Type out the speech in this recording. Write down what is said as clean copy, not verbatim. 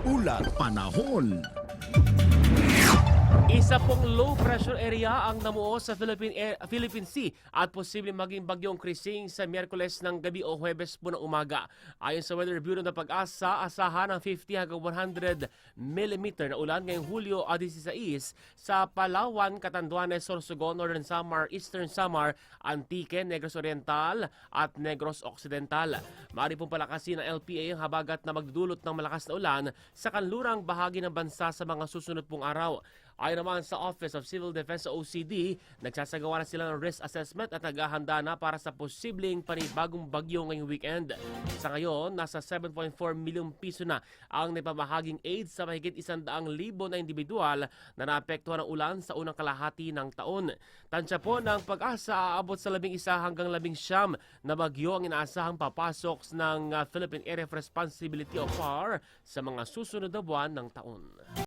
Ulat panahon. Isa pong low pressure area ang namuo sa Philippine Sea at posibleng maging bagyong Krising sa Miyerkules ng gabi o Huwebes po ng umaga. Ayon sa Weather Bureau ng Pag-asa, asahan ng 50 hanggang 100 mm na ulan ngayong Hulyo 16 sa Palawan, Catanduanes, Sorsogon, Northern Samar, Eastern Samar, Antique, Negros Oriental at Negros Occidental. Maaari pong palakasin ng LPA ang habagat na magdudulot ng malakas na ulan sa kanlurang bahagi ng bansa sa mga susunod pong araw. Ayon naman sa Office of Civil Defense o OCD, nagsasagawa na sila ng risk assessment at naghahanda na para sa posibleng panibagong bagyo ngayong weekend. Sa ngayon, nasa 7.4 milyong piso na ang napamahaging aid sa mahigit 100,000 na individual na naapektuhan ng ulan sa unang kalahati ng taon. Tansya po ng Pag-asa, aabot sa 11 hanggang 19 na bagyo ang inaasahang papasok ng Philippine Area of Responsibility o PAR sa mga susunod na buwan ng taon.